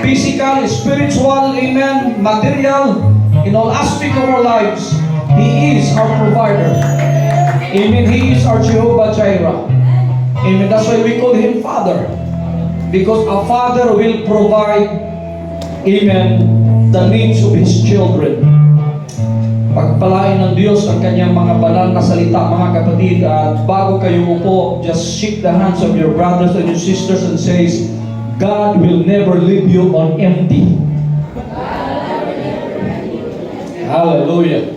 physical, spiritual, amen, material, in all aspects of our lives, He is our provider. Amen. He is our Jehovah Jireh. Amen. That's why we call Him Father. Because a father will provide, amen, the needs of his children. Pagpalain ng Diyos ang kanyang mga banal na salita, mga kapatid. At bago kayo upo, just shake the hands of your brothers and your sisters and says, God will never leave you on empty. Hallelujah.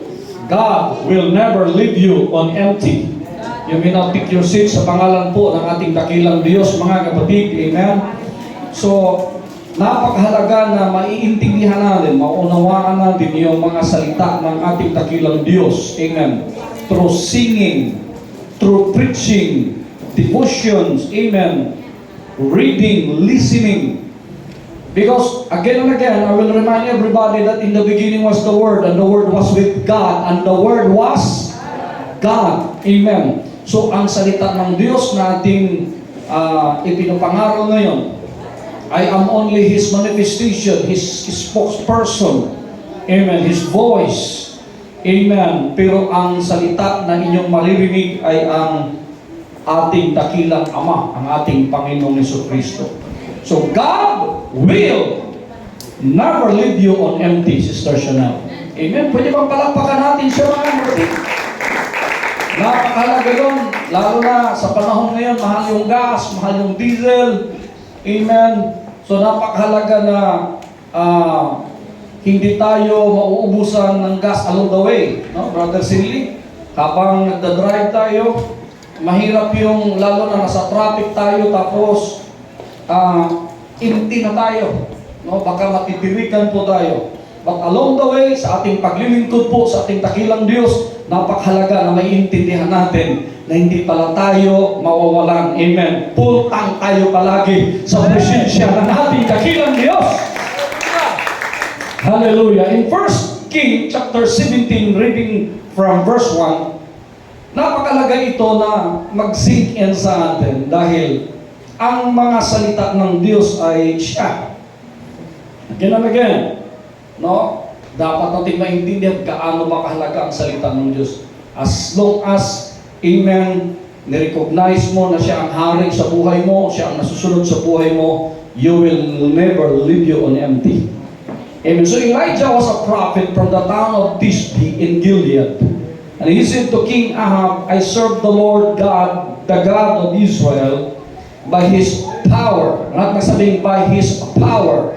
God will never leave you on empty. You may now take your seat sa pangalan po ng ating dakilang Diyos, mga kapatid. Amen. So, napakahalaga na maiintindihan natin, maunawaan natin yung mga salita ng ating dakilang Diyos. Amen. Through singing, through preaching, devotions, amen, reading, listening. Because again and again, I will remind everybody that in the beginning was the Word, and the Word was with God, and the Word was God. Amen. So, ang salita ng Diyos na ating ipinapangaraw ngayon, I am only His manifestation, His spokesperson. Amen. His voice. Amen. Pero ang salita na inyong maririnig ay ang ating dakilang Ama, ang ating Panginoong Jesucristo. So, God will never leave you on empty, Sister Chanel. Amen. Pwede bang palakpakan natin siya, mga kapatid? Napakahalaga yun, lalo na sa panahon ngayon, mahal yung gas, mahal yung diesel. Amen. So napakahalaga na hindi tayo mauubusan ng gas along the way. No? Brother Sinley, habang nagdadrive tayo, mahirap yung lalo na nasa traffic tayo tapos empty na tayo. No? Baka matitirikan po tayo. But along the way, sa ating paglilingkod po, sa ating dakilang Diyos, napakahalaga na maiintindihan natin na hindi pala tayo mawawalan. Amen. Full tank tayo palagi sa presensya ng ating dakilang Diyos. Hallelujah. In 1 King chapter 17, reading from verse 1, napakahalaga ito na mag-sink in sa atin dahil ang mga salita ng Diyos ay siya. Again and again, no? Dapat natin maintindihan gaano ba kahalaga ang salita ng Diyos. As long as, amen, nirecognize mo na siya ang hari sa buhay mo, siya ang nasusunod sa buhay mo, you will never leave you on empty. Amen. So Elijah was a prophet from the town of Tishbe in Gilead. And he said to King Ahab, I serve the Lord God, the God of Israel, by His power. Not nasabing by His power.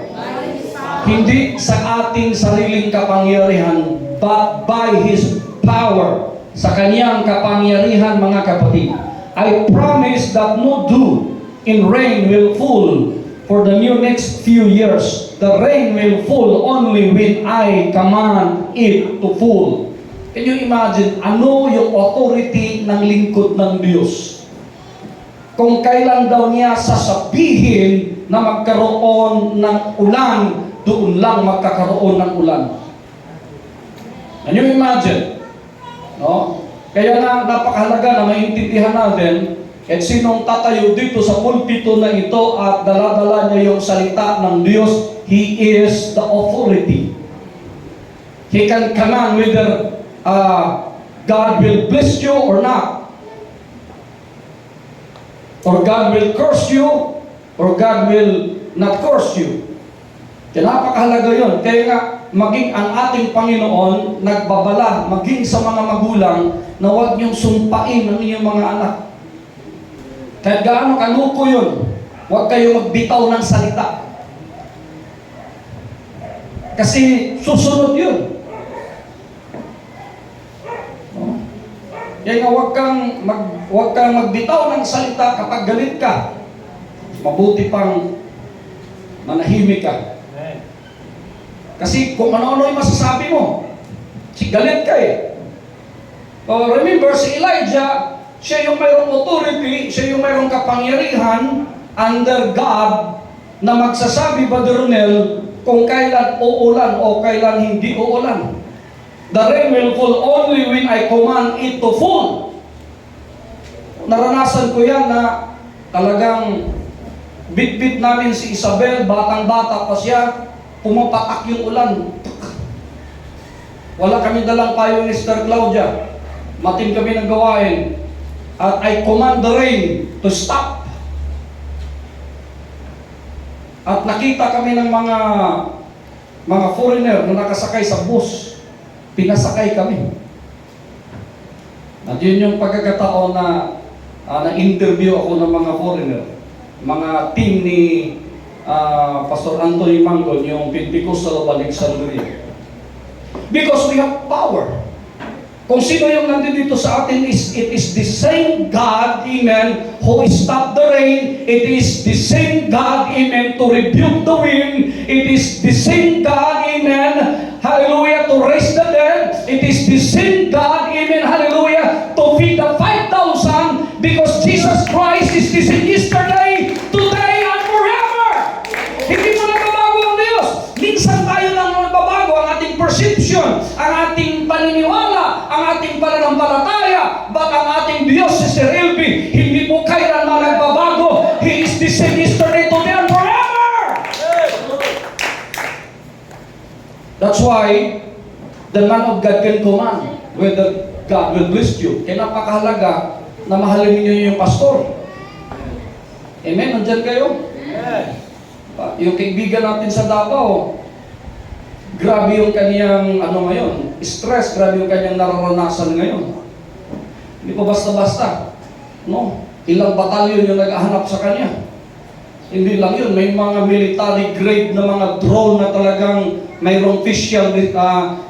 Hindi sa ating sariling kapangyarihan, but by His power. Sa Kanyang kapangyarihan, mga kapatid. I promise that no dew in rain will fall for the next few years. The rain will fall only when I command it to fall. Can you imagine, ano yung authority ng lingkod ng Diyos? Kung kailan daw niya sasabihin na magkaroon ng ulan, doon lang magkakaroon ng ulan. Can you imagine? No? Kaya na napakahalaga na maintindihan natin at sinong tatayo dito sa pulpito na ito at dala-dala niya yung salita ng Diyos, he is the authority. He can command whether God will bless you or not. Or God will curse you or God will not curse you. Kaya napakahalaga yun. Kaya nga, maging ang ating Panginoon nagbabala, maging sa mga magulang, na huwag niyong sumpain ang inyong mga anak. Kahit gaano kaluko yun, huwag kayong magbitaw ng salita. Kasi susunod yun. Kaya nga huwag kang magbitaw ng salita kapag galit ka. Mabuti pang manahimik ka. Kasi kung ano-ano yung masasabi mo, galit ka eh. Remember, si Elijah, siya yung mayroong authority, siya yung mayroong kapangyarihan under God na magsasabi, Brother Ronel, kung kailan uulan o kailan hindi uulan. The rain will fall only when I command it to fall. Naranasan ko yan na talagang Bit-bit namin si Isabel, batang-bata pa siya, pumapatak yung ulan. Wala kami dalang payo ni Sister Claudia. Matin kami ng gawain. At I command the rain to stop. At nakita kami ng mga foreigner na nakasakay sa bus. Pinasakay kami. At yun yung pagkakataon na na-interview ako ng mga foreigner. Mga team ni Pastor Anthony Mangon, yung Pentecostal of Alexandria. Because we have power. Kung sino yung nandito sa atin, it is the same God, amen, who stopped the rain. It is the same God, amen, to rebuke the wind. It is the same God, amen, hallelujah, to raise the dead. It is the same God, amen, hallelujah, to feed the 5,000, because Jesus Christ is the same yesterday, today, and forever. Hindi mo nagbabago ang Diyos. Minsan tayo lang nagbabago ang ating perception, ang ating paniniwala, ang ating pananampalataya, but ang ating Diyos, Sister Elby, hindi po kailanman nagbabago. He is the same yesterday, today, and forever. That's why the man of God can command whether God will bless you. Kaya napakahalaga na mahalin niyo yung pastor. Amen? Nandyan kayo? Yung kaibigan natin sa Davao, grabe yung kaniyang ngayon, stress, grabe yung kaniyang nararanasan ngayon. Hindi pa basta-basta. No? Ilang batalyon yung naghahanap sa kanya. Hindi lang yun, may mga military grade na mga drone na talagang mayroong facial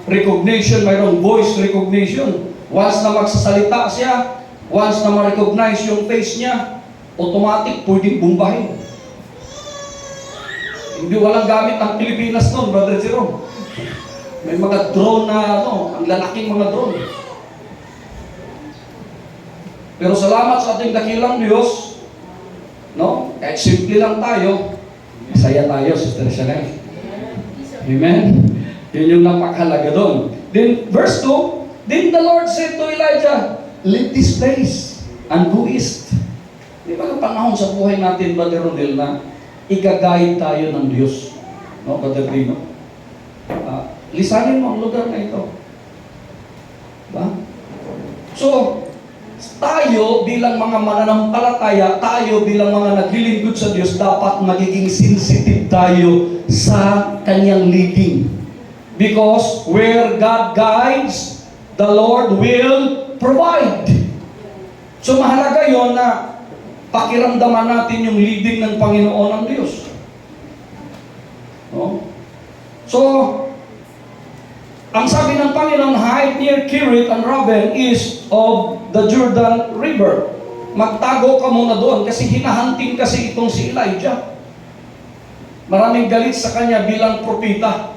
recognition, mayroong voice recognition. Once na magsasalita siya, once na ma-recognize yung face niya, automatic pwedeng bumbahin. Hindi walang gamit ang Pilipinas noon, Brother Jerome. May mga drone na ang lalaking mga drone. Pero salamat sa ating dakilang Diyos, no? Kahit simple lang tayo, masaya tayo, Sister Chanel. Amen? Yun yung napakahalaga doon. Then, verse 2, Then the Lord said to Elijah, Leave this place and go east. Di ba ang panahon sa buhay natin, Brother Rodel, na igagayad tayo ng Diyos? No, Brother Rino? Lisanin mo ang lugar na ito. Ba? So, tayo bilang mga mananampalataya, tayo bilang mga naglilingkod sa Diyos, dapat magiging sensitive tayo sa Kanyang leading. Because where God guides, the Lord will provide. So mahalaga yon na pakiramdaman natin yung leading ng Panginoon ng Diyos. No? So, ang sabi ng Panginoon, hide near Kirit and Raven east of the Jordan River. Magtago ka muna doon kasi hinahunting kasi itong si Elijah. Maraming galit sa kanya bilang propeta.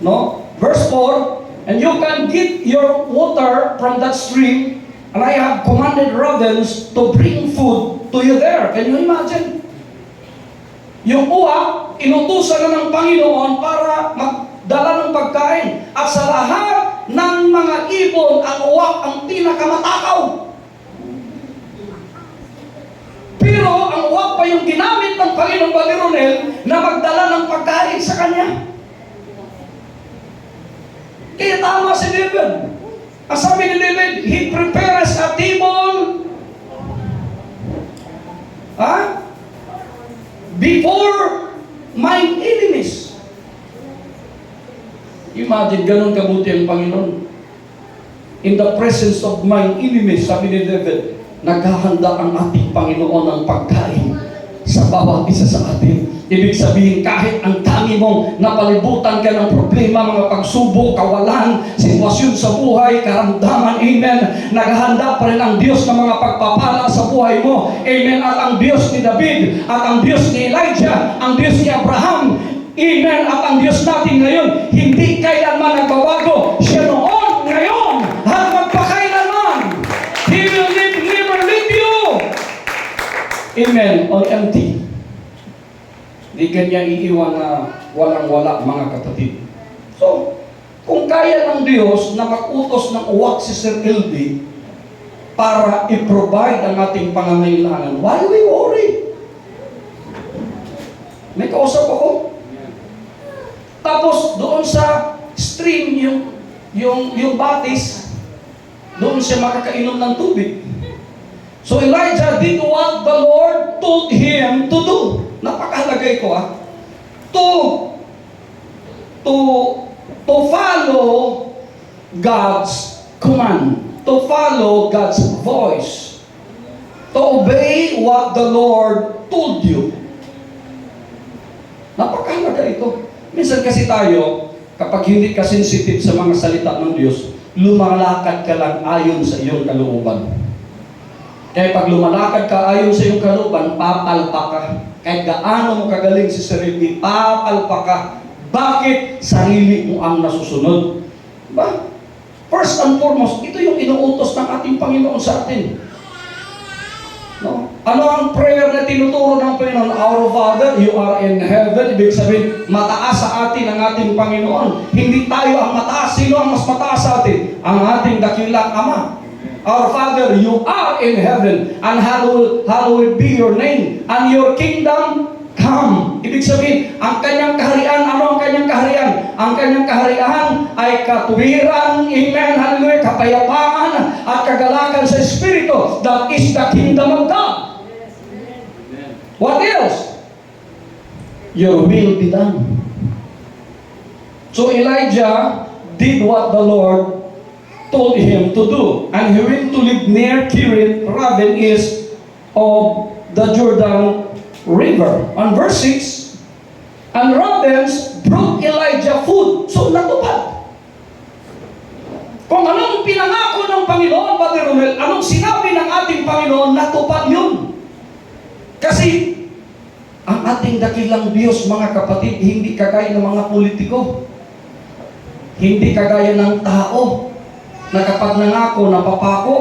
No? Verse 4, And you can get your water from that stream, and I have commanded ravens to bring food to you there. Can you imagine? Yung uwak, inutusan na ng Panginoon para magdala ng pagkain. At sa lahat ng mga ibon, ang uwak ang pinakamatakaw. Pero ang uwak pa yung ginamit ng Panginoong Balironel na magdala ng pagkain sa kanya. Kaya tama si David. Ang sabi ni David, He prepares a table before my enemies. Imagine, ganun kabuti ang Panginoon. In the presence of my enemies, sabi ni David, naghahanda ang ating Panginoon ng pagkain sa bawat isa sa atin. Ibig sabihin, kahit ang dami mong napalibutan ka ng problema, mga pagsubok, kawalan, sitwasyon sa buhay, karamdaman, amen, naghahanda pa rin ang Diyos ng mga pagpapala sa buhay mo, amen, at ang Diyos ni David, at ang Diyos ni Elijah, ang Diyos ni Abraham, amen, at ang Diyos natin ngayon, hindi kailanman nagbabago. Siya noon, ngayon, at magpakailanman. He will never leave you. Amen, on empty. Hindi kanya iiwan na walang-wala, mga kapatid. So, kung kaya ng Diyos na mag-utos ng uwak si Sir LB para i-provide ang ating pangangailangan, why we worry? May kausap ako. Tapos doon sa stream, yung batis, doon siya makakainom ng tubig. So Elijah did what the Lord told him to do. Napakahalaga ito to follow God's command, to follow God's voice, to obey what the Lord told you. Napakahalaga ito. Minsan kasi tayo, kapag hindi ka sensitive sa mga salita ng Diyos, lumalakad ka lang ayon sa iyong kalooban. Kaya pag lumalakad ka ayon sa iyong kalooban, papalpa ka. Kahit gaano mo kagaling si sarili, papalpa ka. Bakit? Sarili mo ang nasusunod. Ba? First and foremost, ito yung inuutos ng ating Panginoon sa atin. No? Ano ang prayer na tinuturo ng Panginoon? Our Father, you are in heaven. Ibig sabihin, mataas sa atin ang ating Panginoon. Hindi tayo ang mataas. Sino ang mas mataas sa atin? Ang ating dakilang Ama. Our Father, you are in heaven, and hallowed be your name, and your kingdom come. Ibig sabihin, ang kanyang kaharian, ano ang kanyang kaharian? Ang kanyang kaharian ay katuwiran, amen, hallelujah, kapayapaan at kagalakan sa Espiritu. That is the kingdom of God. What else? Your will be done. So Elijah did what the Lord told him to do, and he went to live near Kirith Raven east of the Jordan River. On verse 6, and ravens brought Elijah food. So natupad. Kung anong pinangako ng Panginoon, Brother Romel, anong sinabi ng ating Panginoon, natupad yun. Kasi ang ating dakilang Diyos, mga kapatid, hindi kagaya ng mga politiko. Hindi kagaya ng tao na kapag nangako, napapako.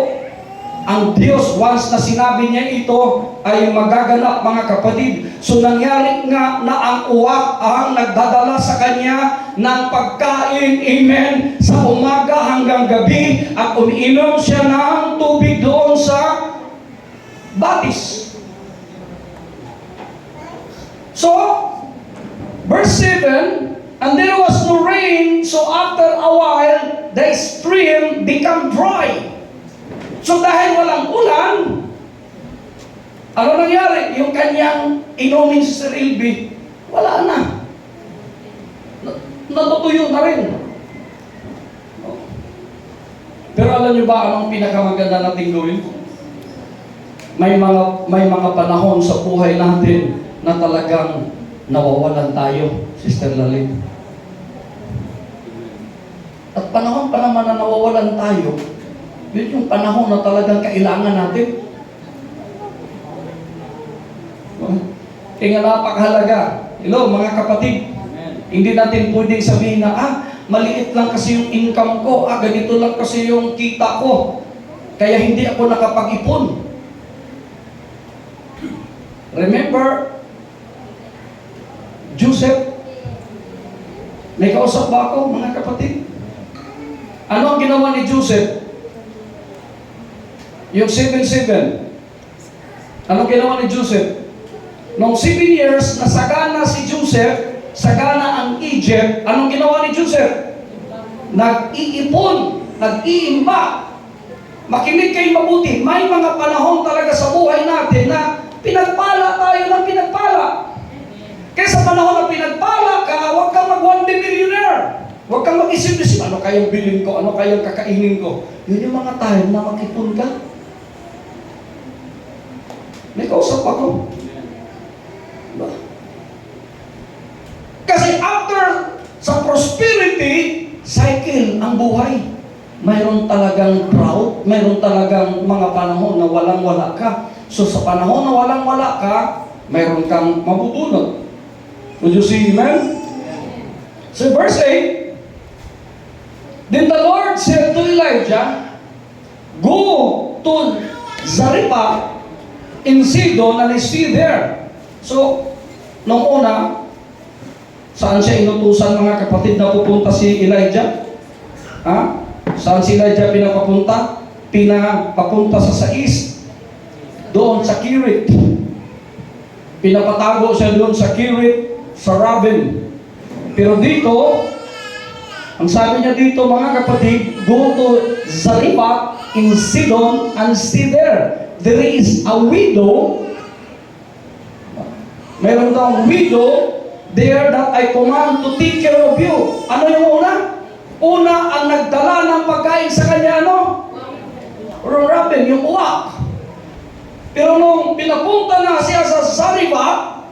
Ang Diyos, once na sinabi niya ito, ay magaganap, mga kapatid. So nangyari nga na ang uwak ang nagdadala sa kanya ng pagkain, amen, sa umaga hanggang gabi, at umiinom siya ng tubig doon sa batis. So, verse 7, and there was no rain, so after a while, the stream became dry. So dahil walang ulan, ano nangyari? Yung kanyang inumin sa Rilby, wala na. Natutuyo na rin. Pero alam niyo ba anong pinakamaganda nating gawin? May mga panahon sa buhay natin na talagang nawawalan tayo, Sister Lalit. At panahon pa naman na nawawalan tayo, yun yung panahon na talagang kailangan natin. Kaya napakahalaga. Hello, mga kapatid. Hindi natin pwedeng sabihin na, maliit lang kasi yung income ko, ganito lang kasi yung kita ko, kaya hindi ako nakapag-ipon. Remember, Joseph, may kausap ba ako, mga kapatid? Ano ang ginawa ni Joseph? Yung 7-7. Ano ginawa ni Joseph? Noong 7 years, nasagana si Joseph, sagana ang Egypt, anong ginawa ni Joseph? Nag-iipon, nag-iimba. Makinig kayo mabuti, may mga panahon talaga sa buhay natin na pinagpala tayo ng pinagpala. Kaya sa panahon na pinagpala ka, huwag kang mag-one-day millionaire. Huwag kang mag-isip-isip, ano kayang bilhin ko, ano kayang kakainin ko. Yun yung mga time na mag-ipon ka. May kausap ako. Diba? Kasi after sa prosperity, cycle ang buhay. Mayroon talagang drought, mayroon talagang mga panahon na walang-wala ka. So sa panahon na walang-wala ka, mayroon kang mabubunot. Would you see, amen? So verse 8, then the Lord said to Elijah, go to Zarephath in Sidon and stay there. So, nung una, saan siya inutusan, mga kapatid, na pupunta si Elijah? Saan si Elijah pinapapunta? Pinapapunta sa east. Doon sa Kirith. Pinapatago siya doon sa Kirith. sa Raven. Pero dito, ang sabi niya dito, mga kapatid, go to Zarephath in Sidon and stay there. There is a widow, meron daw widow there that I command to take care of you. Ano yung una? Una, ang nagdala ng pagkain sa kanya, ano? Raven, yung uwak. Pero nung pinapunta na siya sa Zarephath,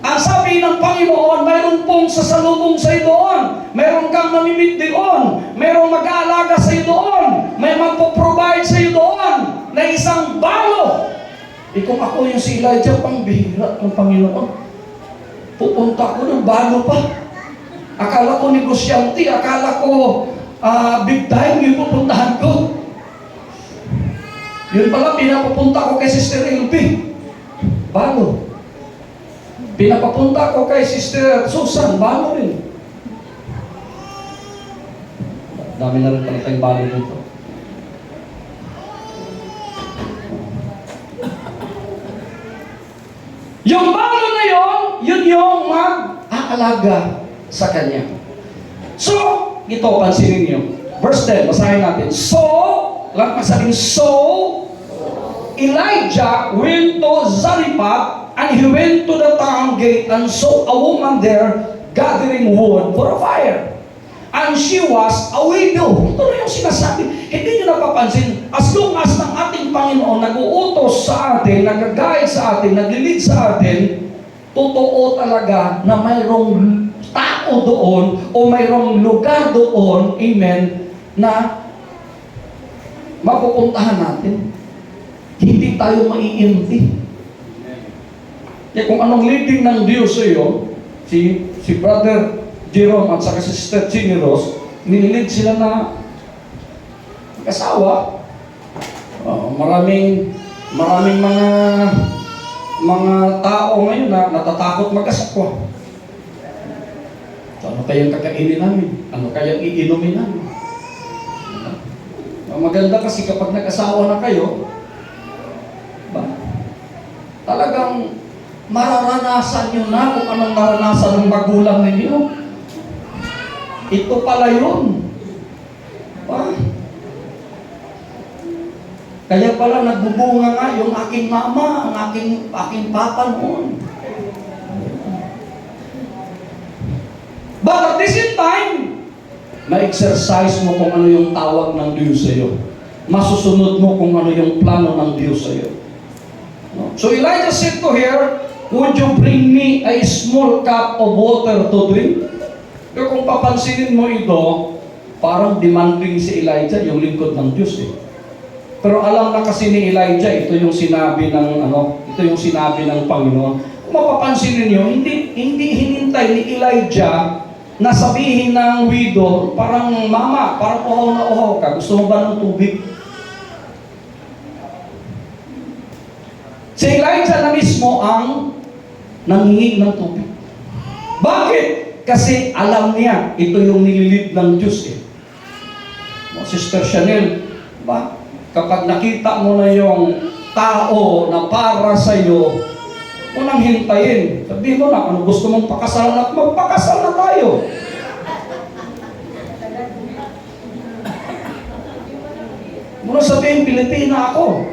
ang sabi ng Panginoon, mayroon pong sasalubong sa iyo doon. Mayroon kang mamimit doon. Mayroong mag-aalaga sa iyo doon. May magpo-provide sa iyo doon na isang balo. Kung ako yung si Elijah, pangbihira ng Panginoon. Pupunta ko ng balo pa. Akala ko negosyante, akala ko big time yung pupuntahan ko. Yun pala, pinapupunta ko kay Sister Elby. Balo. Pinapapunta ko kay Sister Susan. Balo rin. Dami na rin pala tayong balo dito. Yung balo na yun yung mag-aalaga sa kanya. So, ito, pansinin niyo. Verse 10, basahin natin. So, Elijah went to Zarephath, and he went to the town gate and saw a woman there gathering wood for a fire. And she was a widow. Ito na yung sinasabi. Hindi nyo napapansin, as long as ng ating Panginoon nag-uutos sa atin, nag-guide sa atin, nag-lead sa atin, totoo talaga na mayroong tao doon o mayroong lugar doon, amen, na mapupuntahan natin. Hindi tayo maiinti. Kaya kung anong leading ng Diyos sa iyo, si Brother Jerome at saka si Sister Ginny Rose, nililid sila na kasawa. Maraming mga tao ngayon na natatakot mag-asawa. So, ano kayang kakainin namin? Ano kayang iinumin namin? Maganda kasi kapag nag-asawa na kayo, talagang mararanasan nyo na kung anong naranasan ng magulang ninyo. Ito pala yun. Kaya pala nagbubunga nga yung aking mama, ang aking papa noon. But at the same time, ma-exercise mo kung ano yung tawag ng Diyos sa iyo. Masusunod mo kung ano yung plano ng Diyos sa iyo. So Elijah said to her, would you bring me a small cup of water to drink? Pero kung papansinin mo ito, parang demanding si Elijah, yung lingkod ng Diyos eh. Pero alam na kasi ni Elijah, ito yung sinabi ng Panginoon. Kung mapapansinin niyo, hindi hinintay ni Elijah na sabihin ng widow, parang mama, parang uhaw na uhaw ka, gusto mo ba ng tubig? Si Elijah na mismo ang nanghingi ng tubig. Bakit? Kasi alam niya, ito yung nililid ng Diyos eh. Sister Chanel, ba? Kapag nakita mo na yung tao na para sa iyo, unang hintayin. Sabihin mo na, ano gusto mong pakasalan at magpakasal na tayo. Muna sabihin, Pilipina ako.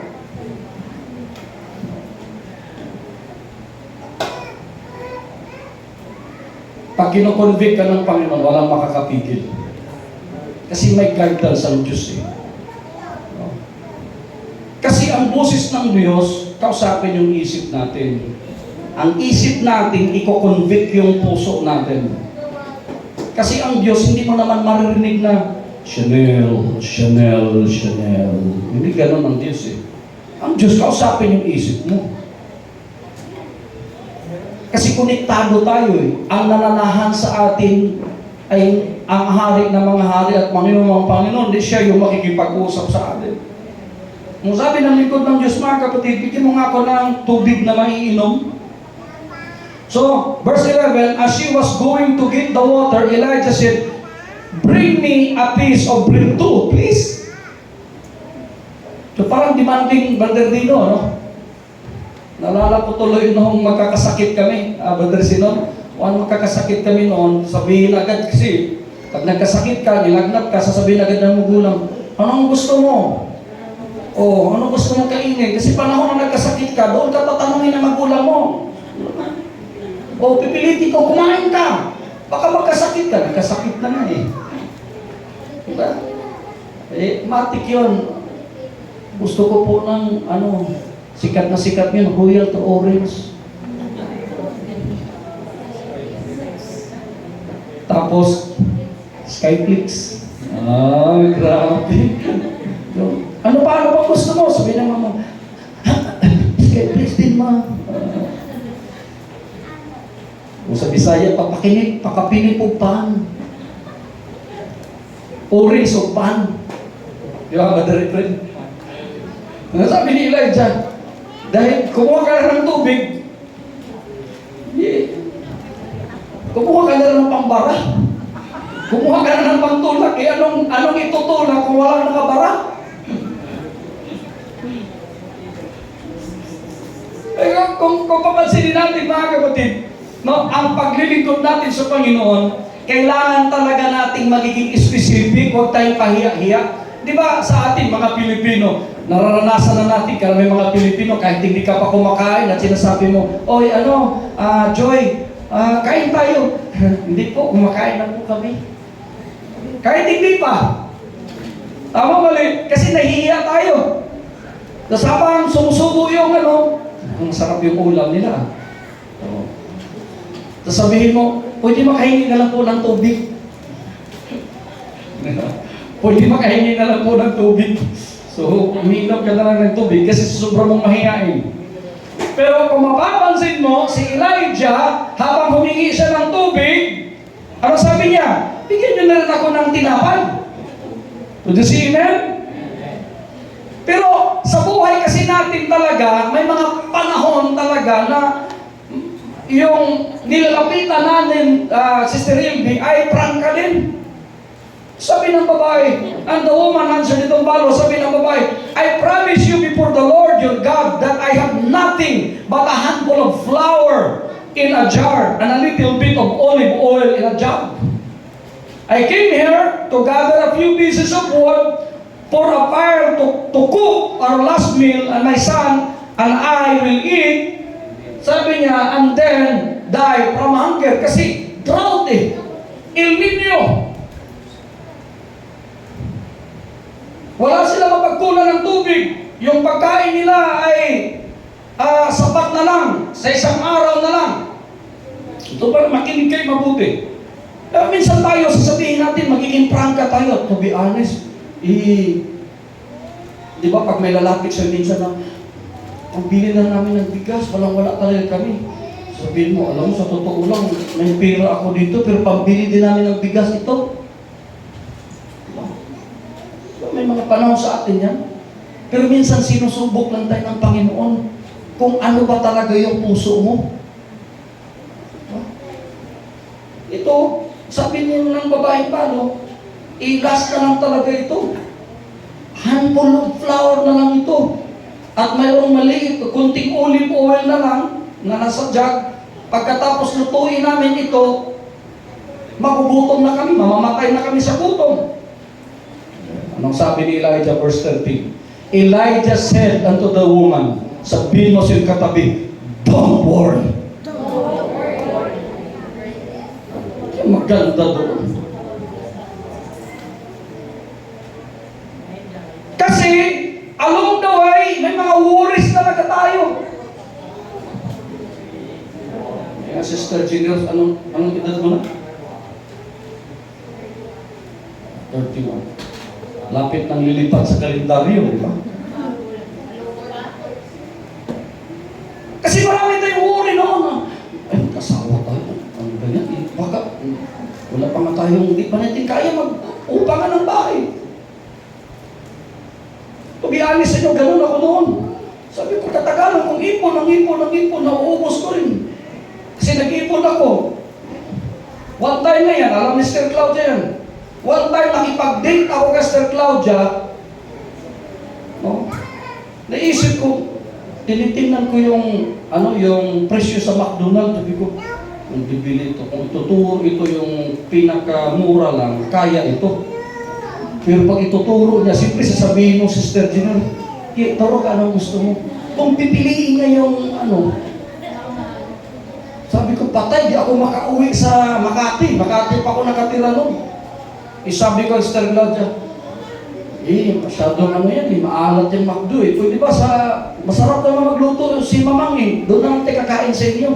Pag kinoconvict ka ng Panginoon, walang makakapigil. Kasi may guidance ang Diyos eh. Kasi ang boses ng Diyos, kausapin yung isip natin. Ang isip natin, iko-convict yung puso natin. Kasi ang Diyos, hindi mo naman maririnig na Chanel, Chanel, Chanel. Hindi ganun ang Diyos eh. Ang Diyos, kausapin yung isip mo. Kasi konektado tayo eh. Ang nananahan sa atin ay ang hari ng mga hari at Panginoon ng Panginoon. Di siya yung makikipag-usap sa atin. Kung sabi ng likod ng Diyos, mga kapatid, bigyan mo nga ako ng tubig na maiinom. So, verse 11, as she was going to get the water, Elijah said, bring me a piece of bread too, please. So, parang demanding Brother Dino, no? Nalala ko tuloy noong magkakasakit kami, Brother Sinon. Kung magkakasakit kami noon, sabihin agad kasi, pag nagkasakit ka, nilagnat ka, sasabihin agad ng magulang, anong gusto mo? O, anong gusto mo kainin? Kasi panahon na nagkasakit ka, doon ka tatanungin ng magulang mo. O, pipilitin ko, kumain ka. Baka magkasakit ka, nagkasakit na nga eh. Diba? Eh, matik yun. Gusto ko po ng, sikat na sikat yun, Royal to Orange. Tapos, Skyflix. Grabe. Ano ba gusto mo? Sabi ng mama, Skyflix din, ma. Kung sa Bisaya, pakapinig po pan. Orange o pan. Di ba, Mother Friend? Sabi ni Elijah, dahil kumuha ka na ng tubig, kumuha ka na ng pambara. Kumuha ka na ng pangtulak. Anong itutulak kung walang nakabara? Kung papansinin natin mga kapatid, ang paglilingkod natin sa Panginoon, kailangan talaga nating magiging specific, huwag tayong pahiya-hiya. Di ba sa atin mga Pilipino, nararanasan na natin, karami mga Pilipino, kahit hindi ka pa kumakain at sinasabi mo, oy, Joy, kain tayo. Hindi po, kumakain na po kami. Kahit hindi pa. Tama mali, kasi nahihiya tayo. Tapos habang sumusubo yung ang sarap yung ulam nila. Tapos sabihin mo, pwede makahingi na lang po ng tubig. Pwede makahingi na lang po ng tubig. So, umiinom ka na lang ng tubig kasi sobrang mong mahihain. Pero kung mapapansin mo, si Elijah, habang humingi siya ng tubig, ano sabi niya? Bigyan niyo na rin ako ng tinapay. To the amen? Pero sa buhay kasi natin talaga, may mga panahon talaga na yung nilalapitan natin, Sister Hildy, ay prangka din. Sabi ng babae, and the woman answered itong balo, sabi ng babae, I promise you before the Lord your God that I have nothing but a handful of flour in a jar and a little bit of olive oil in a jug. I came here to gather a few pieces of wood for a fire to cook our last meal, and my son and I will eat. Sabi niya, and then die from hunger. Kasi drought eh. El Nino. Wala sila mapagkunan ng tubig. Yung pagkain nila ay sapat na lang. Sa isang araw na lang. Ito ba, makinig kayo mabuti. Minsan tayo, sasabihin natin, magiging prangka tayo. To be honest, di ba pag may lalapit siya minsan na, pambili na namin ng bigas, walang-wala talaga kami. Sabihin mo, alam mo, sa totoo lang, may pera ako dito, pero pambili din namin ng bigas ito. May mga panahon sa atin yan. Pero minsan sinusubok lang tayo ng Panginoon kung ano ba talaga yung puso mo. Ito, sabi niyo ng babaeng palo, ilas ka lang talaga ito. Handful of flour na lang ito. At mayroong maliit, kunting olive oil na lang na nasa jug. Pagkatapos lutuin namin ito, magugutom na kami, mamamatay na kami sa gutom. Anong sabi ni Elijah, verse 13? Elijah said unto the woman, sabihin mo siyang katabi, don't worry. Maganda doon. Kasi, along the way, may mga worries talaga tayo. Kaya Sister Genius, anong edad mo na? 31. Lapit ng lilipat sa kalendaryo, di ba? Kasi marami tayong worry noon. Ay, kasawa tayo. Ano ba yan? Baka, wala pa nga tayong, hindi pa natin kaya mag-upangan ng bahay. To be honest sa inyo, ganun ako noon. Sabi ko, katagalan kong ipon, nauubos ko rin. Kasi nag-ipon ako. One time na yan, alam ni Sister Claudia yan. One time, nakipag-date ako kay Sister Claudia. No? Naisip ko, tinitingnan ko yung presyo sa McDonald's. Sabi ko, Kung bibili ito, kung ituturo ito yung pinakamura lang, kaya ito. Pero pag ituturo niya, siyempre sasabihin mo, Sister General, turo ka, anong gusto mo? Kung pipiliin niya yung sabi ko, patay, di ako makauwi sa Makati. Makati pa ako nakatira noon. Sabi ko, Sister Claudia, masyadong yan, maalat yung McDo eh. Pwede ba masarap naman magluto si Mamang eh. Doon na natin kakain sa inyo.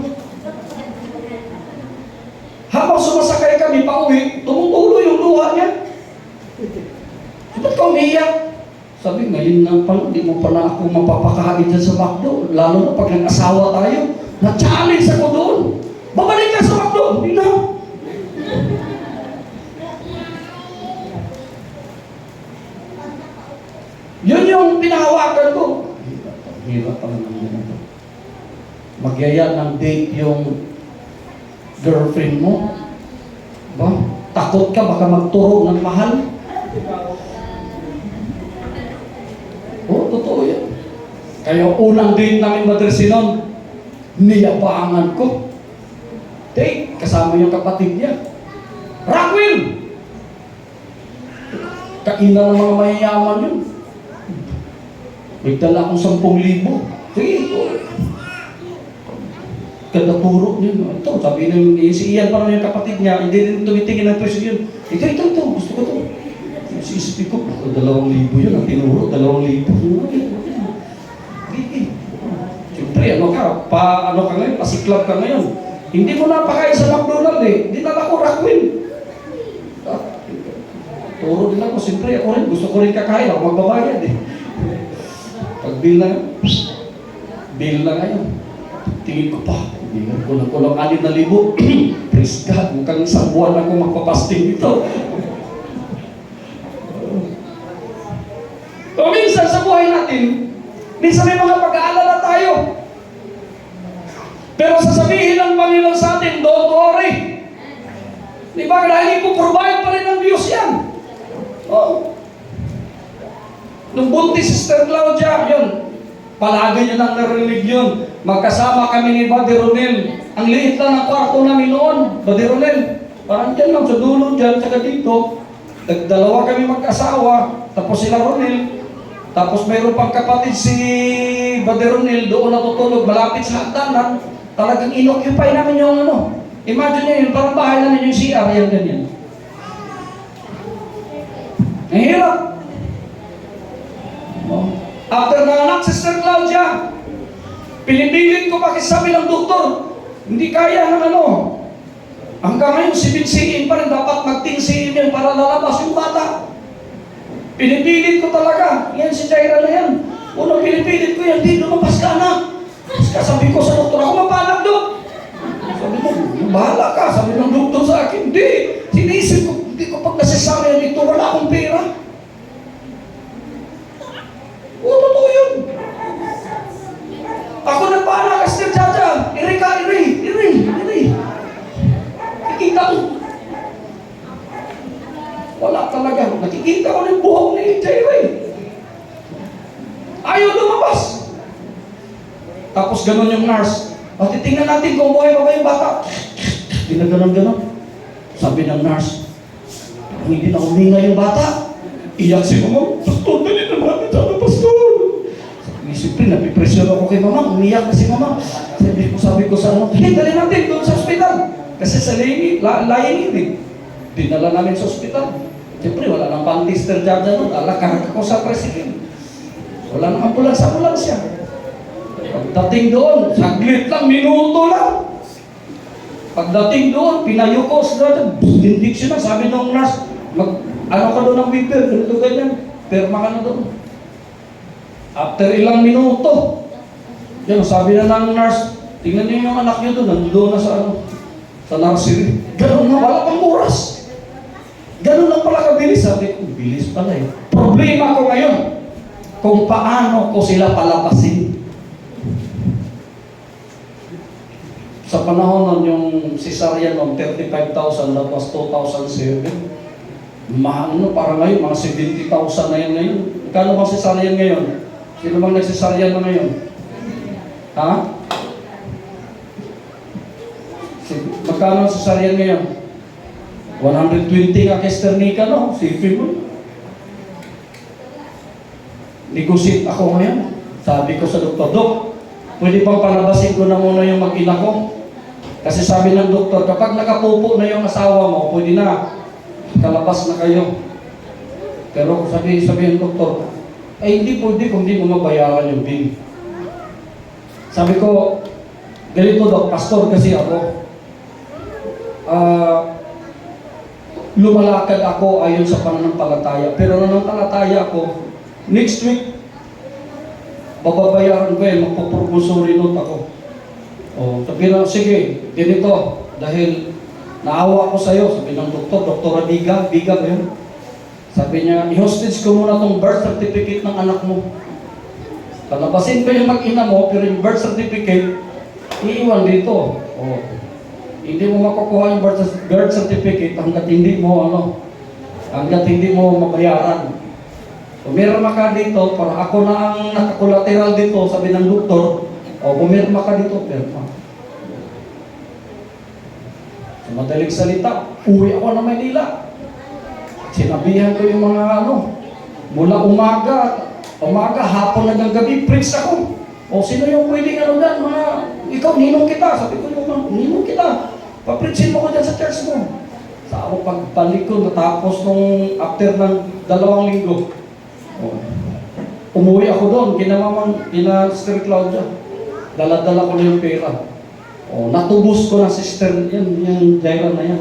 Habang sumasakay kami pa uwi, tumutulo yung luha niya. Ba't ka umiyak? Sabi, ngayon na pala, di mo pala ako mapapakain dyan sa McDo. Lalo na pag nag-asawa tayo, na-challenge ako doon. Babalik ka sa McDo. Hindi na. Yun yung pinahawakan ko. Hirap pala ng ganito. Magyaya ng date yung girlfriend mo. Ba? Takot ka baka magturo ng mahal. Oo, totoo yan. Kaya unang date namin Madresinon, niyabangan ko. Date, kasama yung kapatid niya. Rockwell! Kainan ng mga mayayaman yun. May dala akong 10,000. Sige, ito. Ganda turo niya. Ito, sabi nung si Ian parang yung kapatid niya, hindi rin tumitingin ng presyo yun. Ito, gusto ko ito. Isipin ko, 2,000 yun ang tinuro, 2,000. Siyempre, ano ka ngayon, pasiklab ka ngayon. Hindi mo napakain sa McDonald's eh. Dinala ko Rockwell. Turo din ako, siyempre ako rin, gusto ko rin kakain, ako magbabayad eh. Pag bill na ngayon, tingin ko pa, bilang ko ng kulang 6,000. Praise God, mukhang isang buwan ako magpapasting dito. O minsan sa buhay natin, minsan may mga pag-aalala tayo. Pero sasabihin ng Panginoon sa atin, don't worry. Di ba? Dahil ipoprovide pa rin ng Diyos yan. Oh. Nung buntis Sister Claudia, yun, palagi niyo nang narinig yun. Magkasama kami ni Buddy Ronel. Ang liit lang ng kwarto namin noon, Buddy Ronel. Parang dyan lang, sa dulo dyan, saka dito. Dalawa kami mag-asawa, tapos sila Ronel. Tapos mayroon pang kapatid si Buddy Ronel, doon natutulog, malapit sa hagdanan. Talagang inoccupy namin yung Imagine nyo yun, parang bahay namin yung CR, yan ganyan. Ang hirap. After nanganak, Sister Claudia, pinipilit ko pakisabi ng doktor, hindi kaya ng hanggang ngayon, 7 cm pa rin, dapat mag-10 cm para lalabas yung bata. Pinipilit ko talaga, yan si Jaira na yan. Unang pinipilit ko yan, di lumabas ka na. Sabi ko sa doktor, ako mapalag doon. Sabi mo, bahala ka, sabi ng doktor sa akin, hindi. Sinisip ko, hindi ko pag nasasama yan dito, wala akong pera. Oo, totoo yun. Ako nagpaala ka, Sister Jaja. Iri ka, iri. Nakikita ko. Wala talaga. Nakikita ko ng buhok ni Jaira. Ayaw lumabas. Tapos ganun yung nurse. Titingnan natin kung buhay pa ba yung bata. Ginaganon-ganon. Sabi ng nurse, hindi na huminga yung bata. Iyak si Mama, Pastor, dali na namin sana, Pastor. Siyempre, napipresyon ako kay Mama, umiyak na si Mama. Sabi ko sa dali natin doon sa ospital. Kasi sa layin eh. Dinala namin sa ospital. Siyempre, wala nang pantister job na doon. Alakahag ako sa president. Wala nang ambulans siya. Pagdating doon, saglit lang, minuto lang. Pagdating doon, pinayukos na, dindik siya na. Sabi ng nurse, ano ka doon ng paper, ganito ganyan. Perma ka na doon. After ilang minuto, yan, sabi na ng nurse, tingnan niyo yung anak niyo doon, nandoon na sa nursery. Ganun na, wala pang oras. Ganun lang pala kabilis. Sabi ko, bilis pala eh. Problema ko ngayon, kung paano ko sila palabasin. Sa panahon nun, yung cesarean nun, 35,000, that was 2007. Para ngayon, mga 70,000 na yan ngayon. Kano bang cesarean ngayon? Sino bang nagsisaryan na ngayon? Ha? Magkano sa sarian ngayon? 120 nga kesternika, no? Sipin mo. Negotiate ako ngayon. Sabi ko sa doktor, Dok, pwede bang palabasin ko na muna yung mag-ina ko? Kasi sabi ng doktor, kapag nakapupo na yung asawa mo, pwede na. Kalabas na kayo. Pero sabi ng doktor, ay hindi pwede kung hindi mo mabayaran yung bill. Sabi ko, ganito Dok, pastor kasi ako. Lumalakad ako ayon sa pananampalataya. Pero nananampalataya ako, next week, bababayaran ko magpo-promissory note ako. Sabi na, sige, ganito, dahil naawa ako sa'yo, sabi ng doktor, Doktora Biga ba yun? Sabi niya, i-hostage ko muna tong birth certificate ng anak mo. Palabasin ko yung mag-ina mo, pero yung birth certificate, iiwan dito. Hindi mo makukuha yung birth certificate hanggat hindi mo mabayaran. Pumirma ka dito para ako na ang nakakulateral dito, sabi ng doktor, pumirma ka dito, pirma. Sa madaling salita, uwi ako na Manila. Sinabihan ko yung mga mula umaga, hapon hanggang gabi, preach ako. Sino yung pwedeng dyan, ikaw, ninong kita. Sabi ko yung ninong kita. Papreachin mo ko dyan sa church mo. Sa ako pagbalik ko, natapos nung after ng 2 linggo. Umuwi ako doon, kina Sister Claudia. Dala-dala ko na yung pera. Natubos ko na sister, yung Jaira na yan.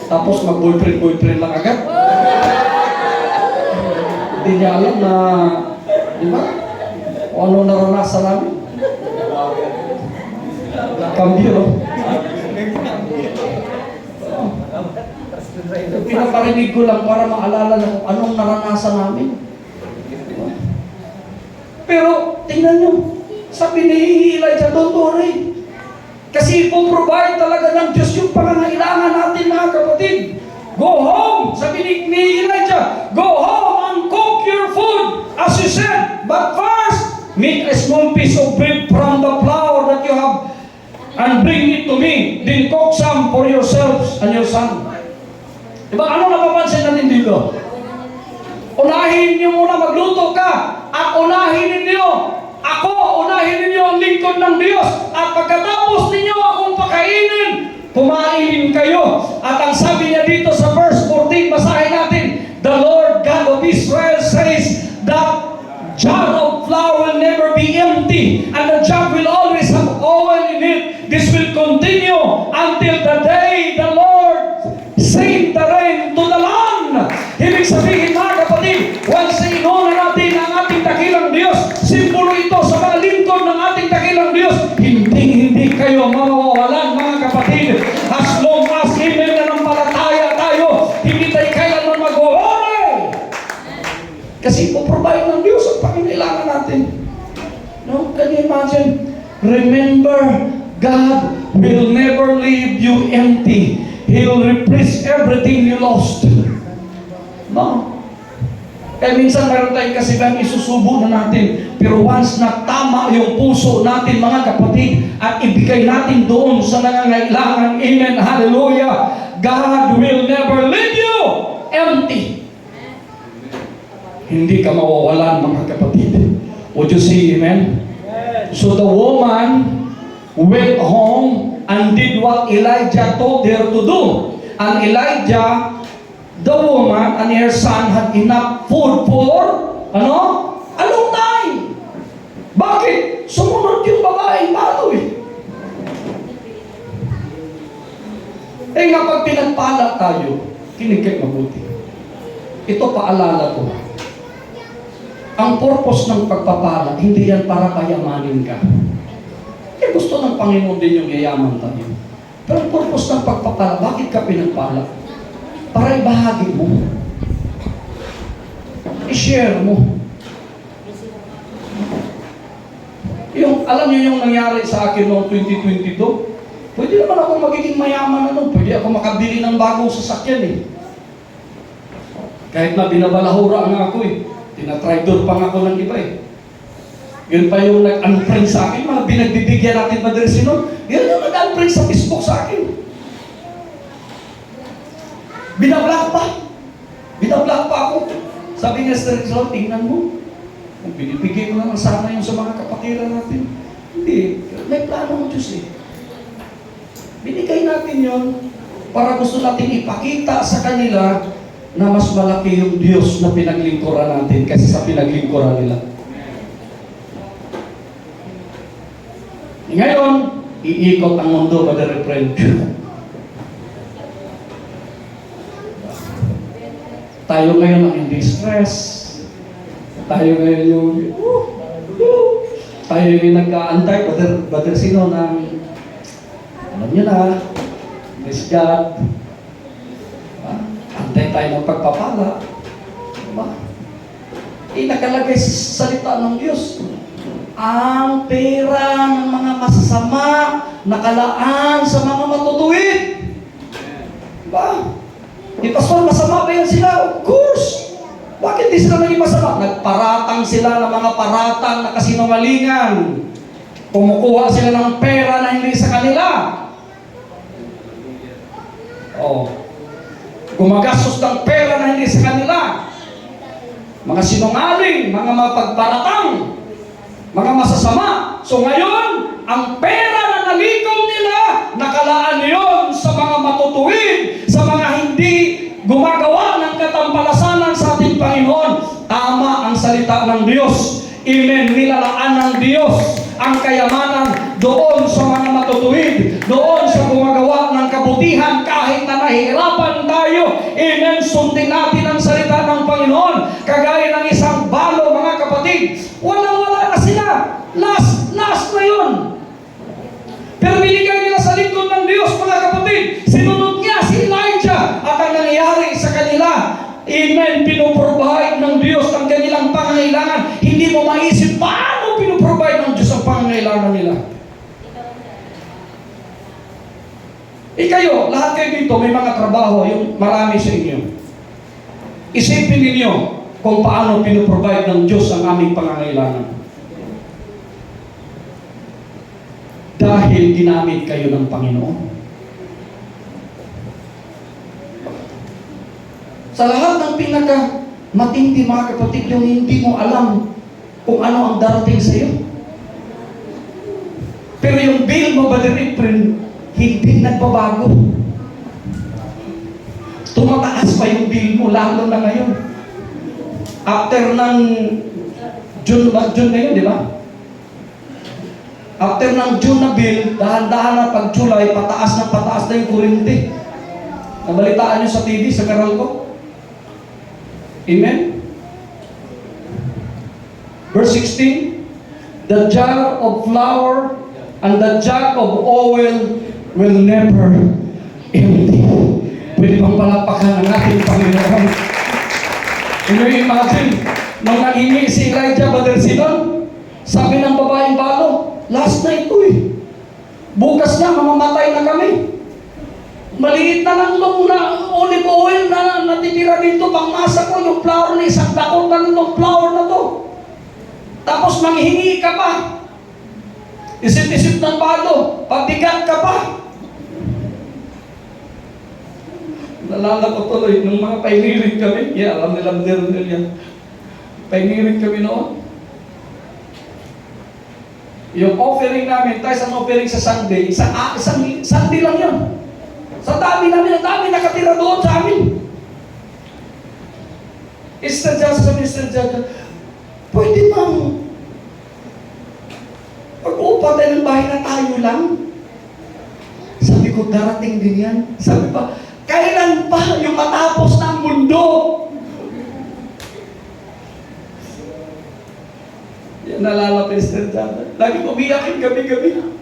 Tapos mag-boyfriend lang agad. Hindi niya alam na, di ba? O ano naranasan namin. Kambyo, no? Pinaparinig ko lang para maalala na kung anong naranasan namin. Pero, tingnan nyo, sabi ni Elijah, don't worry. Kasi ipoprovide talaga ng Diyos yung pangangailangan natin, mga kapatid. Go home, sabi ni Elijah, go home and cook your food, as you said. But first, make a small piece of bread from the flour that you have and bring it to me. Then cook some for yourselves and your son. Diba, ano napapansin natin dito? Unahin niyo muna magluto ka at unahin ninyo unahin ninyo ang lingkod ng Diyos at pagkatapos ninyo akong pakainin, kumain kayo. At ang sabi niya dito sa verse 14, basahin natin, the Lord God of Israel says that jar of flour will never be empty and the jug will always have oil in it. This will continue until the day the Lord send the rain to the land. Ibig sabihin, mga kapatid, once na inuna natin ang ating dakilang Diyos, simbolo ito sa mga lingkod ng ating dakilang Diyos, hindi kayo mawawalan, mga kapatid. As long as amen na nampalataya tayo, hindi tayo kailanman mag-worry. Kasi provide ng Diyos ang pangangailangan natin. No? Can you imagine? Remember, God will never leave you empty. He'll replace everything you lost. No? Kaya minsan meron tayong kasigang isusubo na natin. Pero once na tama yung puso natin, mga kapatid, at ibigay natin doon sa nangangailangan, amen, hallelujah, God will never leave you empty. Hindi ka mawawalan, mga kapatid. Would you say amen? So the woman went home and did what Elijah told her to do. And Elijah, the woman and her son had enough food for, a long time. Bakit? Sumunod yung babae, paano nga pag pinagpala tayo, kinig kayo mabuti. Ito paalala ko. Ang purpose ng pagpapala, hindi yan para payamanin ka. Gusto ng Panginoon din yung yayaman tayo. Pero ang purpose ng pagpapala, bakit ka pinagpala? Para ibahagi mo. I-share mo. Alam niyo yung nangyari sa akin noong 2022? Pwede naman ako magiging mayaman Pwede ako makabili ng bagong sasakyan Kahit na binabalahura nga ako Tinatridor pa nga ako ng iba Yun pa yung nag-unfriend sa akin, mga binagbibigyan natin Brother Sinon. Yun yung nag-unfriend sa Facebook sa akin. Binablock pa. Binablock pa ako. Sabi niya, Sister Rizal, tingnan mo. Kung binibigay ko naman sana yung sa mga kapatiran natin. Hindi. May plano ng Diyos eh. Binigay natin yun para gusto natin ipakita sa kanila na mas malaki yung Diyos na pinaglingkuran natin kaysa sa pinaglingkuran nila. Ngayon, iikot ang mundo, Brother Friend. Tayo ngayon ang hindi stress. Tayo ngayon yung tayo yung nag-aantay, Brother Sino, ng alam nyo na, praise God. Antay tayo ng pagpapala. Diba? Nakalagay sa salita ng Diyos. Ang pera ng mga masasama nakalaan sa mga matutuwid. Diba? Di pastor, masama ba yan sila? Of course. Bakit di sila naging masama? Nagparatang sila ng mga paratang na kasinungalingan. Kumukuha sila ng pera na hindi sa kanila. Gumagastos ng pera na hindi sa kanila. Mga sinungaling, mga mapagparatang, mga masasama. So ngayon, ang pera na nalikom nila, nakalaan yon sa mga matutuwid, sa mga hindi gumagawa ng katampalasanan sa ating Panginoon. Tama ang salita ng Diyos. Amen. Nilalaan ng Diyos ang kayamanan doon sa mga matutuwid, doon sa gumagawa ng kabutihan kahit na nahihirapan tayo. Amen. Sundin natin ang salita ng Panginoon. Kagaya ng isang balo, mga kapatid. Walang-wala na sila. Last na yun. Pero binigay nila sa lingkod ng Diyos, mga kapatid. Sinunod niya si Elijah at ang nangyari sa kanila. Amen. Pinoprovide ng Diyos ang kanilang pangangailangan. Hindi mo maisip paano pinoprovide ng Diyos ang pangangailangan nila. Kayo, lahat kayo dito may mga trabaho, yung marami sa inyo. Isipin ninyo kung paano pinoprovide ng Diyos ang aming pangangailangan. Dahil ginamit kayo ng Panginoon. Sa lahat ng pinaka-matindi, mga kapatid, yung hindi mo alam kung ano ang darating sa iyo. Pero yung bill mo, Brother Efren, hindi nagbabago. Tumataas pa yung bill mo, lalo na ngayon. After ng June na yun, di ba? After ng June na bill, dahan-dahan na pag July, pataas na yung kuryente. Nabalitaan nyo sa TV, sa karal ko. Amen? Verse 16, the jar of flour and the jug of oil will never empty. Pwede bang palapakan ang ating Panginoon? Can you imagine? Nung nanghingi si Elijah, Brother Sinon, sabi ng babaeng balo, last night to eh. Bukas na, mamamatay na kami. Maliit na lang nung olive oil na natitira dito, pangmasa ko yung flour na isang dakot na nung flour na to. Tapos manghingi ka pa. Isip-isip ng balo, pabigat ka pa. Nalala ko tuloy, nung mga painirig kami, alam nila yan. Painirig kami noon. Yung offering namin, tayo sa offering sa Sunday, isang Sunday lang yun. Sa dami namin, ang dami nakatira doon sa amin. Mr. Judge, pwede bang pag-upa tayo ng bahay na tayo lang? Sabi ko, darating din yan. Sabi pa, kailan pa yung matapos ng mundo? Yan nalala, Mr. Judge. Lagi umiyakin gabi-gabi.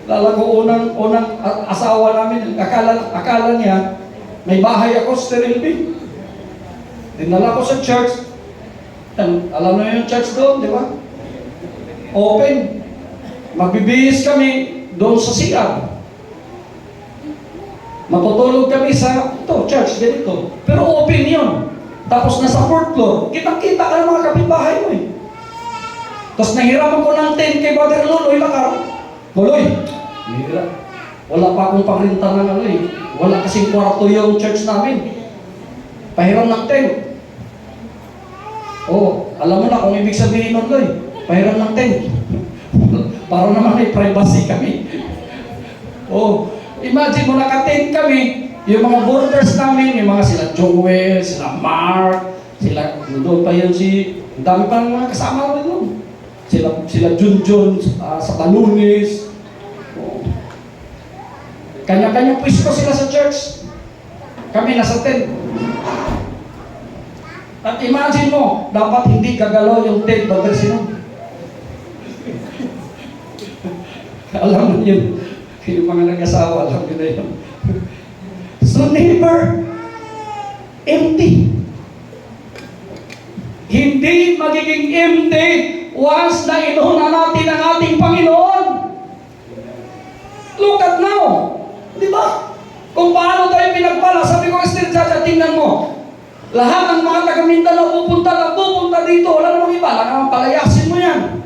Lala ko unang asawa namin, akala niya, may bahay ako sa Terilby. Dinala ko sa church. Alam na yung church doon, di ba? Open. Magbibihis kami doon sa CR. Matutulog kami sa church, ganito. Pero open yun. Tapos nasa 4th floor, kitang-kita ka ng mga kapitbahay mo eh. Tapos nahirapan ko ng 10 kay Brother Loloy Lakar. Loloy, wala pa akong pangrinta ng ano eh. Wala kasing kwarto yung church namin. Pahiram ng 10. Oh, alam mo na kung ibig sabihin nun, Loy. Pahiram ng 10. Para naman may privacy kami. Oh, imagine mo naka-10 kami. Yung mga borders namin, yung mga sila Joel, sila Mark, sila, doon pa yun ang dami pa ng mga kasama rin doon. Sila Junjun, sa Talunis. Oh. Kanya-kanya pwesto sila sa church. Kami nasa 10. At imagine mo, dapat hindi kagalaw yung 10 Brother Sinon. Alam mo yun. Yung mga nag-asawa, alam nyo na yun. So never empty. Hindi magiging empty once na inuuna natin ang ating Panginoon. Look at now. Di ba? Kung paano tayo pinagpala, sabi ko, Esther Chacha, tingnan mo. Lahat ng mga taga Mindanao pupunta dito. Wala namang iba. Wala namang palayasin mo yan.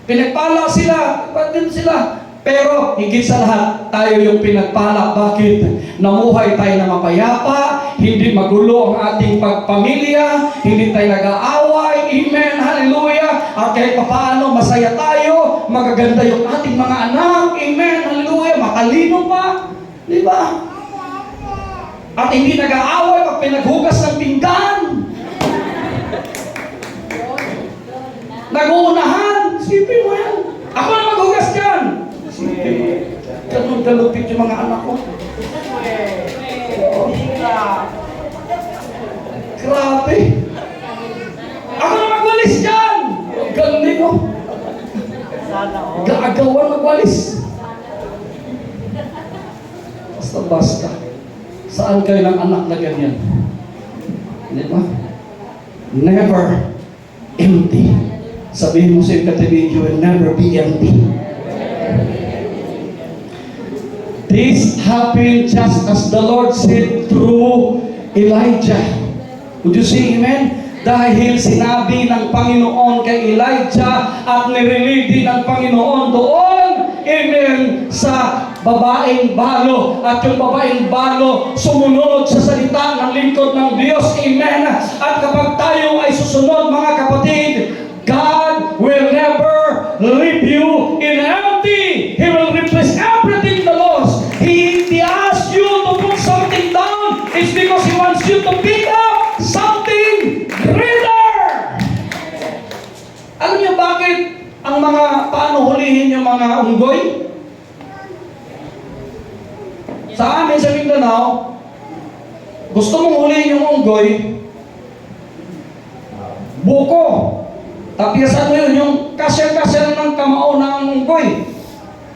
Pinagpala sila. Ba't din sila? Pero higit sa lahat, tayo yung pinagpala. Bakit? Namuhay tayo na mapayapa, hindi magulo ang ating pagpamilya, hindi tayo nag-aaway. Amen, hallelujah. At kahit papaano, masaya tayo, magaganda yung ating mga anak. Amen, hallelujah. Matalino pa. Di ba? At hindi nag-aaway pag pinaghugas ng pinggan. Nag-uunahan. Sipin mo yan. Ako na maghugas dyan. Ganun-galupit yung mga anak ko. Grabe. Ako na magwalis dyan. Galing mo. Gaagawan magwalis. Basta-basta. Saan kayo ng anak na ganyan? Di ba? Never empty. Sabihin mo sa yung katabi, you will never be empty. This happened just as the Lord said through Elijah. Would you say amen? Dahil sinabi ng Panginoon kay Elijah at nirelieve din ng Panginoon doon, amen, sa babaeng balo. At yung babaeng balo sumunod sa salita ng lingkod ng Diyos, amen. At kapag tayo ay susunod, mga kapatid, God will never leave you in empty. He will replace everything the lost. He asks you to put something down. It's because He wants you to pick up something greater. Alam niyo bakit ang mga paano hulihin yung mga unggoy? Sa amin sa Mindanao, gusto mong hulihin yung unggoy, buko. Tapyasan mo yun, yung kasyal-kasyal ng kamao ng unggoy.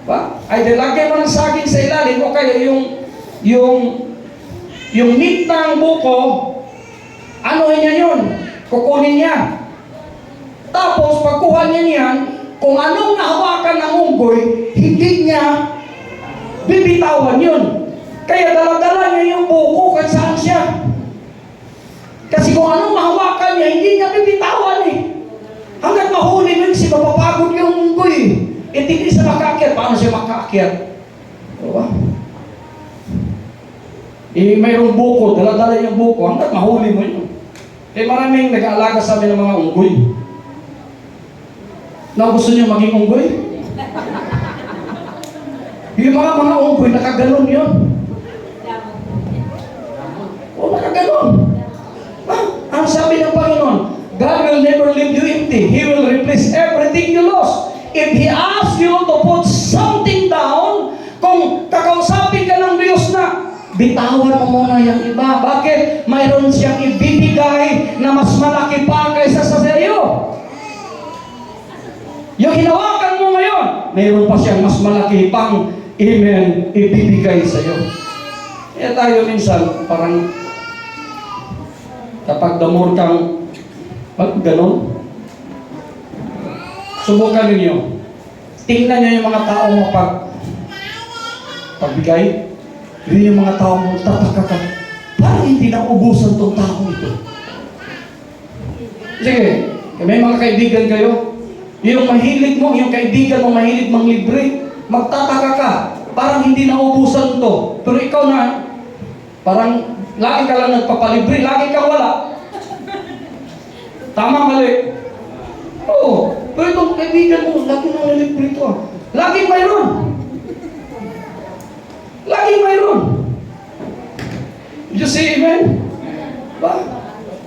Ba? Ay, dilagay mo ng saging sa ilalim o kaya yung meat ng buko, ano niya yun? Kukunin niya. Tapos, pagkuha niya niyan, kung anong nahawakan ng unggoy, hindi niya bibitawan yun. Kaya dala-dala niya yung buko kahit saan siya. Kasi kung anong mahawakan niya, hindi niya bibitawan eh. Hanggat mahuli mo yung mapapagod yung unggoy. Hindi siya makaakyat. Paano siya makaakyat? Diba? Mayroong buko, dala-dala yung buko, hanggat mahuli mo yun. Maraming nag-aalaga sa amin ng mga unggoy. Na gusto niyo maging unggoy? Yung mga unggoy, nakaganon yun. O, nakaganon. Ang sabi ng Panginoon, God will never leave you empty. He will replace everything you lost. If He asks you to put something down, kung kakausapin ka ng Diyos na, bitawan mo muna yung iba. Bakit? Mayroon siyang ibibigay na mas malaki pa kaysa sa iyo. Yung hinawakan mo ngayon, mayroon pa siyang mas malaki pang amen, ibibigay sa iyo. Kaya tayo minsan, parang kapag damor kang ganon, subukan ninyo. Tingnan niyo yung mga tao mo pagbigay. Yun yung mga tao mo, tataka ka. Parang hindi na ubusan tong tao ito. Sige, may mga kaibigan kayo. Yung mahilig mo, yung kaibigan mo mahilig mang libre, magtataka ka. Parang hindi naubusan to. Pero ikaw na, parang lagi ka lang nagpapalibre, lagi kang wala. Tama, mali. Oo. Pero itong kaibigan mo, lagi nang nalibre ito ah. Laging mayroon. Laging mayroon. You see, amen? Ba?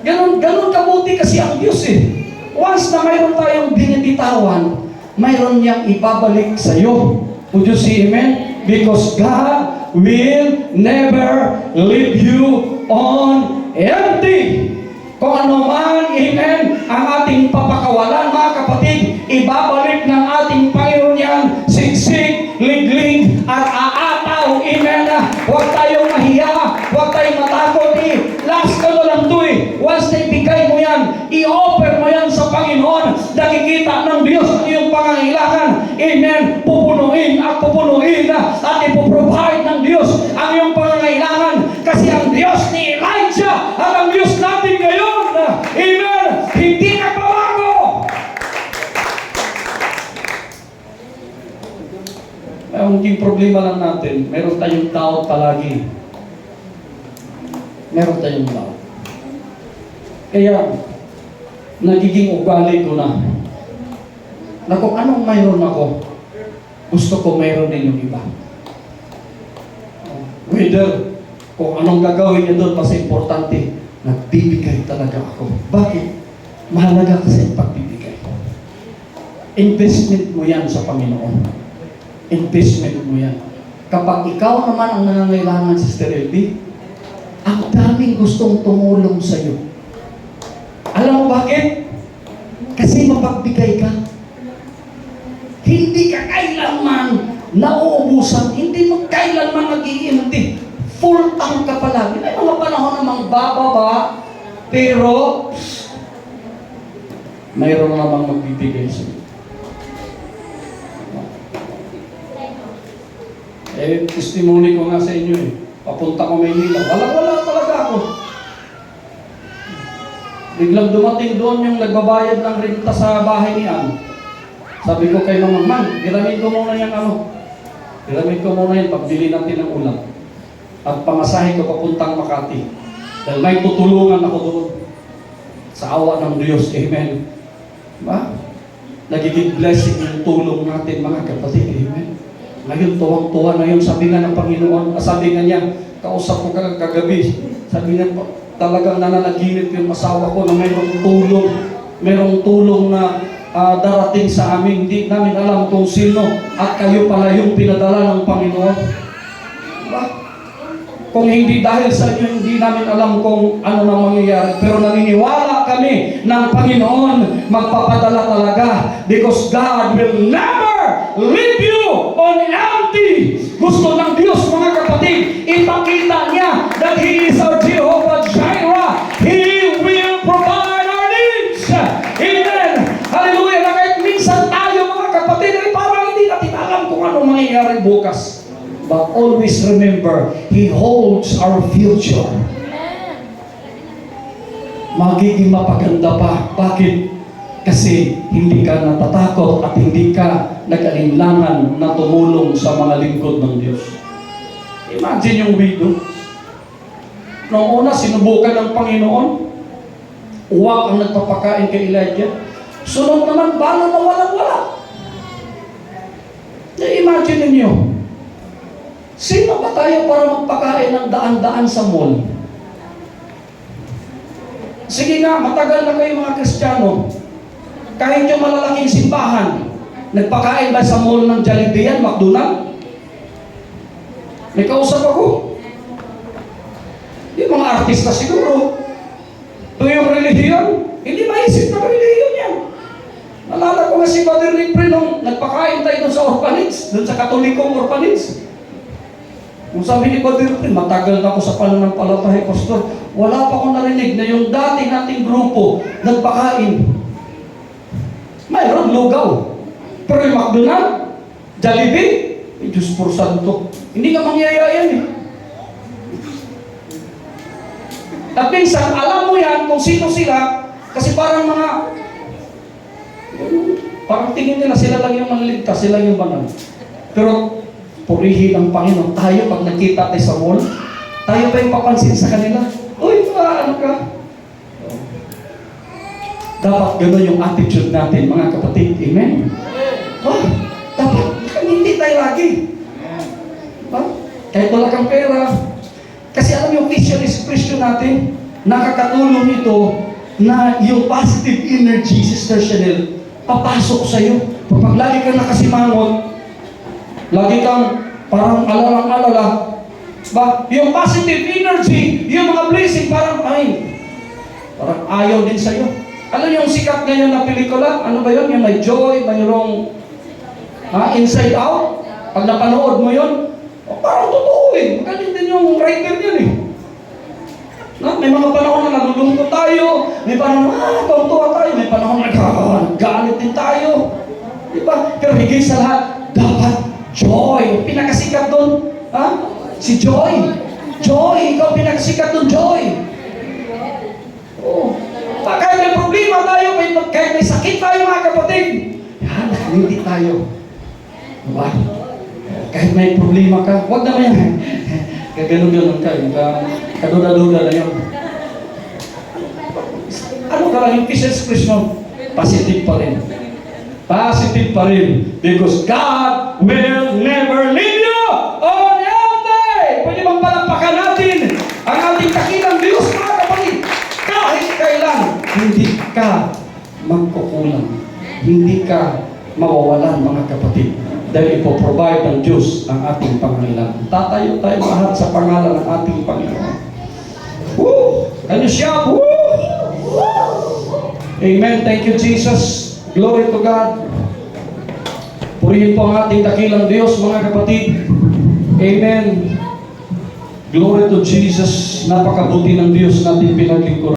Ganon kabuti kasi ang Diyos eh. Once na mayroon tayong binibitawan, mayroon niyang ibabalik sa iyo. Would you see, amen? Because God will never leave you on empty. Kung ano man, amen, ang ating papakawalan, mga kapatid, ibabalik ng ating Panginoon yan, siksik, liglig, at aataw, amen. Huwag tayong mahiya, huwag tayong matakot, last ka na lang to once na ibigay mo yan, i-offer mo yan sa Panginoon, nakikita ng Diyos ang iyong pangangailangan, amen, pupunuin at ipoprovide ng Diyos ang iyong pangangailangan, kasi ang Diyos ni Elijah at ang Diyos natin ngayon, amen, hindi nagbabago. Ang problema lang natin, meron tayong doubt palagi. Meron tayong doubt. Kaya, nagiging ugali ko na kung anong mayroon ako, gusto ko mayroon din yung iba. Whether, kung anong gagawin niya doon, mas importante, nagbibigay talaga ako. Bakit? Mahalaga kasi ang pagbibigay. Investment mo yan sa Panginoon. Investment mo yan. Kapag ikaw naman ang nangangailangan, Sister Elby, ang daming gustong tumulong sa iyo. Alam mo bakit? Kasi mapagbigay ka. Hindi ka kailanman nauubusan. Hindi mo kailanman nag-iinti. Full tank ka palagi. May mga panahon namang bababa, pero mayroon namang magbibigay sa iyo. Testimony ko nga sa inyo papunta ko Maynila. Wala talaga ako. Biglang dumating doon yung nagbabayad ng renta sa bahay ni Ann. Sabi ko kay Mama, Man, hiramin ko muna yung hiramin ko muna yung pagbili natin ng ulam. At pamasahe ko papuntang Makati. Dahil may tutulungan ako doon. Sa awa ng Diyos. Amen. Ba? Nagiging blessing yung tulong natin, mga kapatid. Amen. Ngayon, tuwang-tuwa na yun. Sabi nga ng Panginoon, sabi nga niya, kausap ko kagabi, sabi niya, talagang nananaginip yung asawa ko na mayroong tulong na darating sa amin. Hindi namin alam kung sino at kayo pala yung pinadala ng Panginoon. Diba? Kung hindi dahil sa inyo, hindi namin alam kung ano na mangyayari. Pero naniniwala kami ng Panginoon magpapadala talaga because God will never leave you on empty. Gusto ng Diyos, mga kapatid, ipakita niya that He is our Jehovah Jireh. He will provide our needs. Amen. Hallelujah. Na kahit minsan tayo, mga kapatid, ay parang hindi natin alam kung ano mangyayari bukas. But always remember, He holds our future. Magiging mapaganda pa. Bakit? Kasi hindi ka natatakot at hindi ka nag-alinlangan na tumulong sa mga lingkod ng Diyos. Imagine yung widow. Noong una, sinubukan ng Panginoon. Uwak ang nagpapakain kay Elijah. Sunod naman, bala na walang-wala. Imagine ninyo, sino ba tayo para magpakain ng daan-daan sa mall? Sige nga, matagal na kayo mga Kristiyano. Kahit yung malalaking simbahan, nagpakain ba sa mall ng Jollibee yan, McDonald's? May kausap ako. Yung mga artista siguro. Ito yung relihiyon. Hindi maisip na relihiyon yan. Nalala ko nga si Father Ripre nung nagpakain tayo doon sa orphanage, doon sa Katolikong orphanage. Kung sabi ni Father Ripre, matagal na ako sa pananampalataya, Pastor, wala pa akong narinig na yung dating nating grupo nagpakain. Mayroon lugaw. Pero yung McDonald's, Jollibee, Diyos por santo. Hindi ka mangyayari yan At minsan, alam mo yan kung sino sila, Kasi parang parang tingin nila sila lang yung maliligtas, sila yung banal. Pero purihin ang Panginoon. Tayo pag nakita tayo sa mall, tayo pa yung papansin sa kanila. Uy, ano ka? Dapat gano'n yung attitude natin, mga kapatid. Amen? Dapat hindi tayo lagi. Kahit wala kang pera. Kasi alam yung Christian natin, nakakatulong ito na yung positive energy, Sister Chanel, papasok sa'yo. Kapag lagi kang nakasimangot, lagi kang parang alalang-alala, yung positive energy, yung mga blessing, parang ayaw din sa'yo. Ano yung sikat ngayon na pelikula? Ano ba yun? Yung may joy, mayroong Inside Out? Pag napanood mo yun, parang totoo eh. Magaling din yung writer niyan eh. May mga panahon na nalulungkot tayo, may panahon na tuwa tayo, may panahon na nagagalit din tayo. Diba? Pero higit sa lahat, dapat joy. Pinakasikat doon, si Joy. Joy, ikaw pinakasikat doon, Joy. Oh. Kahit may problema tayo, kahit may sakit tayo mga kapatid, hindi tayo. Diba? Kahit may problema ka, huwag naman yan. Gaganon-ganon ka, kaduda-duda na yun. Ano ka lang yung Christian? Positive pa rin. Positive pa rin. Because God will never leave you on empty. Pwede bang palampakan natin ang ating dakilang Diyos, mga kapatid? Kahit kailan, hindi ka magkukulang. Hindi ka mawawalan, mga kapatid. Dahil ipoprovide ng Diyos ang ating pangangailangan. Tatayo tayo lahat sa pangalan ng ating Panginoon. Woo! Can you shout? Woo! Amen. Thank you, Jesus. Glory to God. Purihin po ang ating dakilang Diyos, mga kapatid. Amen. Glory to Jesus. Napakabuti ng Diyos natin pinaglingkuran.